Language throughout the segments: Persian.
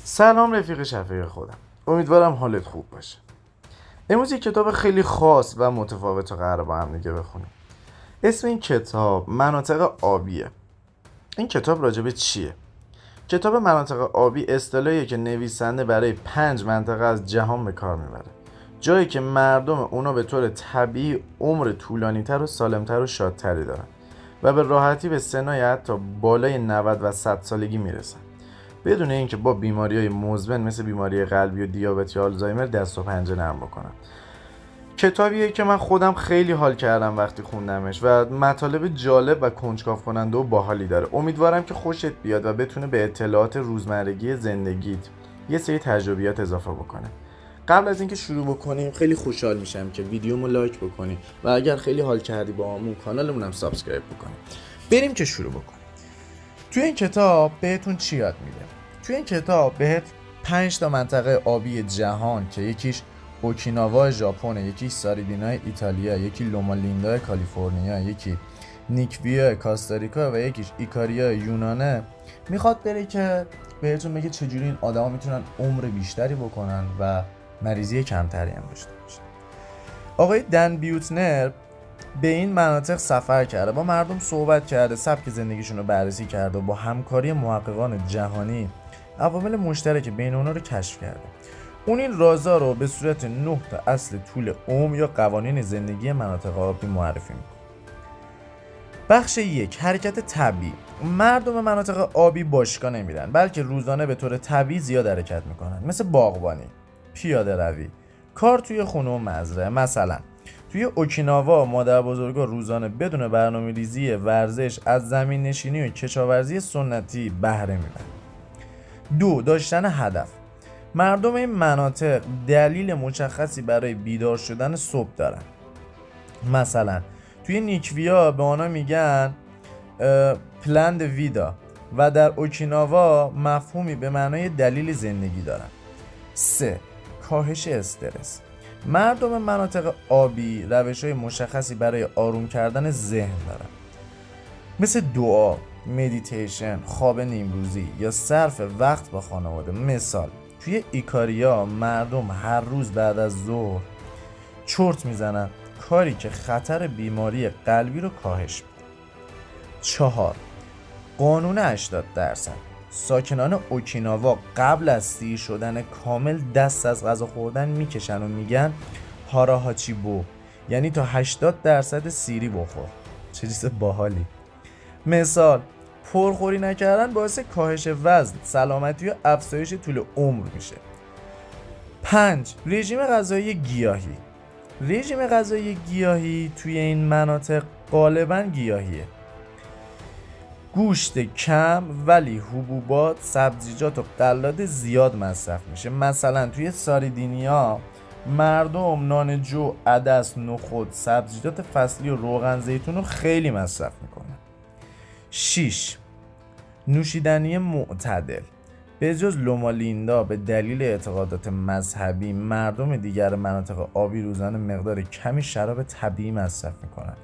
سلام رفیق شفیق خودم. امیدوارم حالت خوب باشه. امروز یک کتاب خیلی خاص و متفاوت رو قراره با هم دیگه بخونیم. اسم این کتاب مناطق آبیه. این کتاب راجع به چیه؟ کتاب مناطق آبی اصطلاحیه که نویسنده برای 5 منطقه از جهان به کار میبره. جایی که مردم اونا به طور طبیعی عمر طولانی‌تر و سالمتر و شادتری دارن و به راحتی به سنای حتی بالای 90 و 100 سالگی میرسن، بدون اینکه با بیماری‌های مزمن مثل بیماری قلبی و دیابت یا آلزایمر دست و پنجه نرم بکنن. کتابیه که من خودم خیلی حال کردم وقتی خوندمش و مطالب جالب و کنجکاو کننده و باحالی داره. امیدوارم که خوشت بیاد و بتونه به اطلاعات روزمرگی زندگیت یه سری تجربیات اضافه بکنه. قبل از اینکه شروع بکنیم خیلی خوشحال میشم که ویدیومو لایک بکنی و اگر خیلی حال کردی با همون کانالمون هم سابسکرایب بکنی. بریم که شروع بکنیم. توی این کتاب بهتون چی یاد میده؟ توی این کتاب بهت 5 تا منطقه آبی جهان که یکیش اوکیناوا ژاپن، یکیش ساریدینا ایتالیا، یکی لوما لیندا کالیفرنیا، یکی نیکویا کاستاریکا و یکیش ایکاریا یونانه، میخواد بره که بهتون بگه چجوری این آدما میتونن عمر بیشتری بکنن و مریضی کمتری هم داشته باشن. آقای دن بیوتنر به این مناطق سفر کرده، با مردم صحبت کرده، سبک زندگیشون رو بررسی کرده و با همکاری محققان جهانی عوامل مشترک بین اونا رو کشف کرده. اون این رازا رو به صورت 9 تا اصل طول عمر یا قوانین زندگی مناطق آبی معرفی میکنه. بخش 1، حرکت طبیعی. مردم مناطق آبی باشگاه نمیرن، بلکه روزانه به طور طبیعی زیاد حرکت میکنن، مثل باغبانی، پیاده روی، کار توی خونه و مزرعه. مثلا توی اوکیناوا مادر بزرگا روزانه بدون برنامه ریزی ورزش از زمین نشینی و کشاورزی سنتی بهره میبرن. 2، داشتن هدف. مردم این مناطق دلیل مشخصی برای بیدار شدن صبح دارن. مثلا توی نیکویا به آنها میگن پلند ویدا و در اوکیناوا مفهومی به معنای دلیل زندگی دارن. 3، کاهش استرس. مردم مناطق آبی روش‌های مشخصی برای آروم کردن ذهن دارن، مثل دعا، مدیتیشن، خواب نیمروزی یا صرف وقت با خانواده. مثال توی ایکاریا مردم هر روز بعد از ظهر چرت میزنن، کاری که خطر بیماری قلبی رو کاهش میده. 4، قانون 80%. ساکنان اوکیناوا قبل از سیر شدن کامل دست از غذا خوردن میکشن و میگن هاراهاچی بو، یعنی تا 80% سیری بخور. چه چیز باحالی. مثال پرخوری نکردن باعث کاهش وزن، سلامتی و افزایش طول عمر میشه. 5، رژیم غذایی گیاهی. رژیم غذایی گیاهی توی این مناطق غالباً گیاهیه. گوشت کم ولی حبوبات، سبزیجات و غلات زیاد مصرف میشه. مثلا توی ساریدینیا مردم نان جو، عدس، نخود، سبزیجات فصلی و روغن زیتون رو خیلی مصرف میکنن. 6، نوشیدنی معتدل. به جز لوما لیندا به دلیل اعتقادات مذهبی مردم دیگر مناطق آبی روزانه مقدار کمی شراب طبیعی مصرف میکنن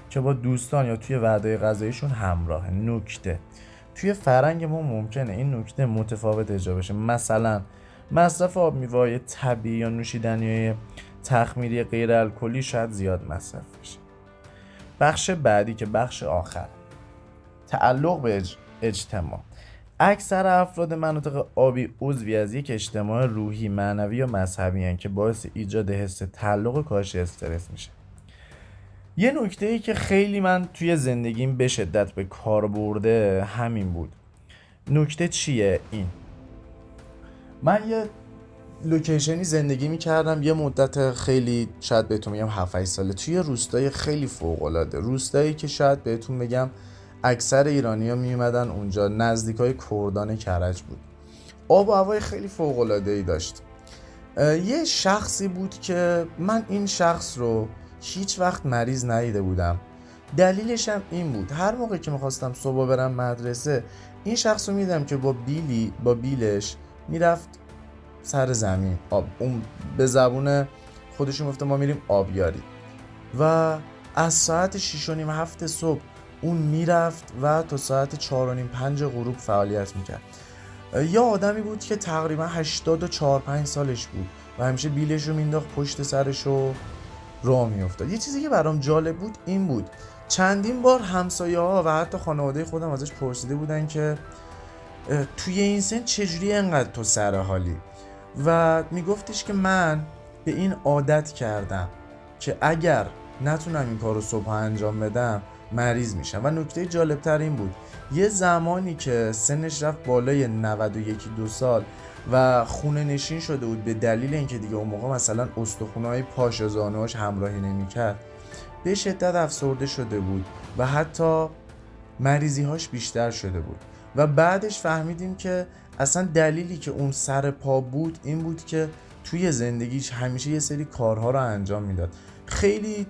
که با دوستان یا توی وعده غذاییشون همراه. نکته: توی فرهنگ ما ممکنه این نکته متفاوت اجرا بشه، مثلا مصرف آب میوه‌های طبیعی یا نوشیدنی‌های تخمیری غیر الکلی شاید زیاد مصرف بشه. بخش بعدی که بخش آخر، تعلق به اجتماع. اکثر افراد مناطق آبی عضوی از یک اجتماع روحی، معنوی یا مذهبی هستند که باعث ایجاد حس تعلق و کاهش استرس میشه. یه نکته‌ای که خیلی من توی زندگیم به شدت به کار برده همین بود. نکته چیه؟ این من یه لوکیشنی زندگی میکردم یه مدت خیلی، شاید بهتون بگم 7-8 ساله، توی روستای خیلی فوق‌العاده، روستایی که شاید بهتون بگم اکثر ایرانی‌ها میومدن اونجا، نزدیکای کردان کرج بود. آب و هوای خیلی فوق‌العاده‌ای داشت. یه شخصی بود که من این شخص رو هیچ وقت مریض ندیده بودم. دلیلش هم این بود هر موقع که میخواستم صبح برم مدرسه این شخص رو میدم که با بیلش میرفت سر زمین اون به زبون خودشون گفته ما میریم آبیاری و از ساعت 6:30-7 صبح اون میرفت و تا ساعت 4:30-5 غروب فعالیت میکرد. یه آدمی بود که تقریبا 84-5 سالش بود و همیشه بیلش رو مینداخت پشت سرش و راه میافتاد. یه چیزی که برام جالب بود این بود چندین بار همسایه ها و حتی خانواده خودم ازش پرسیده بودن که توی این سن چجوری انقدر تو سر حالی؟ و میگفتش که من به این عادت کردم که اگر نتونم این کار رو صبح انجام بدم مریض میشم. و نکته جالبتر این بود یه زمانی که سنش رفت بالای 91-2 سال و خونه نشین شده بود به دلیل اینکه دیگه اون موقع مثلا استخونهای پاش و زانوهاش همراهی نمیکرد، به شدت افسرده شده بود و حتی مریضی‌هاش بیشتر شده بود. و بعدش فهمیدیم که اصلا دلیلی که اون سر پا بود این بود که توی زندگیش همیشه یه سری کارها رو انجام میداد. خیلی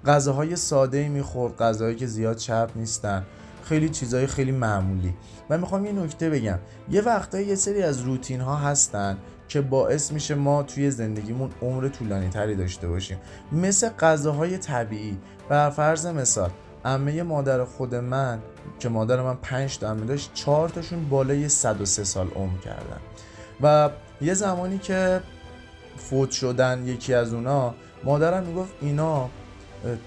غذاهای ساده‌ای میخورد، غذاهایی که زیاد چرب نیستن، خیلی چیزای خیلی معمولی. و میخوام یه نکته بگم، یه وقتایی یه سری از روتین ها هستن که باعث میشه ما توی زندگیمون عمر طولانی تری داشته باشیم، مثل غذاهای طبیعی. بر فرض مثال عمه مادر خود من که مادر من 5 تا عمه داشت، 4 تاشون بالای 103 سال عمر کردن و یه زمانی که فوت شدن یکی از اونا، مادرم میگفت اینا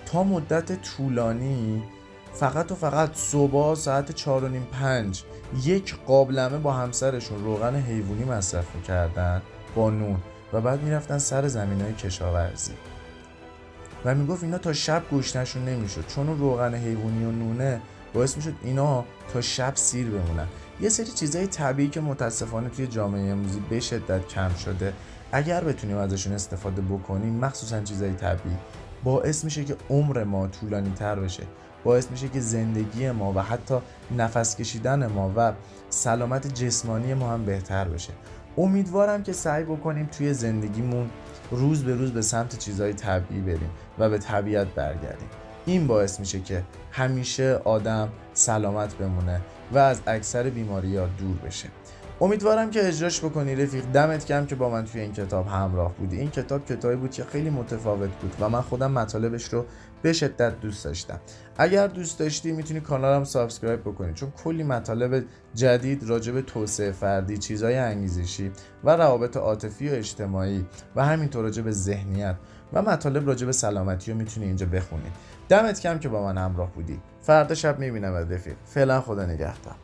تا مدت طولانی فقط و فقط صبح ساعت 4:30-5 یک قابلمه با همسرشون روغن حیوانی مصرف میکردن با نون و بعد میرفتن سر زمینای کشاورزی و میگفت اینا تا شب گوشتشون نمیشد، چون اون روغن حیوانی و نونه باعث میشد اینا تا شب سیر بمونن. یه سری چیزای طبیعی که متاسفانه توی جامعه امروزی به شدت کم شده، اگر بتونیم ازشون استفاده بکنیم، مخصوصا چیزای طبیعی، باعث میشه که عمر ما طولانی تر بشه، باعث میشه که زندگی ما و حتی نفس کشیدن ما و سلامت جسمانی ما هم بهتر بشه. امیدوارم که سعی بکنیم توی زندگیمون روز به روز به سمت چیزهای طبیعی بریم و به طبیعت برگردیم. این باعث میشه که همیشه آدم سلامت بمونه و از اکثر بیماری‌ها دور بشه. امیدوارم که اجراش بکنی رفیق. دمت گرم که با من توی این کتاب همراه بودی. این کتابی بود که خیلی متفاوت بود و من خودم مطالبش رو به شدت دوست داشتم. اگر دوست داشتی میتونی کانالم سابسکرایب بکنی، چون کلی مطالب جدید راجع به توسعه فردی، چیزای انگیزشی و روابط عاطفی و اجتماعی و همینطور راجع به ذهنیت و مطالب راجع به سلامتی رو میتونی اینجا بخونی. دمت گرم که با من همراه بودی. فردا شب میبینم رفیق. فعلا خدا نگهدار.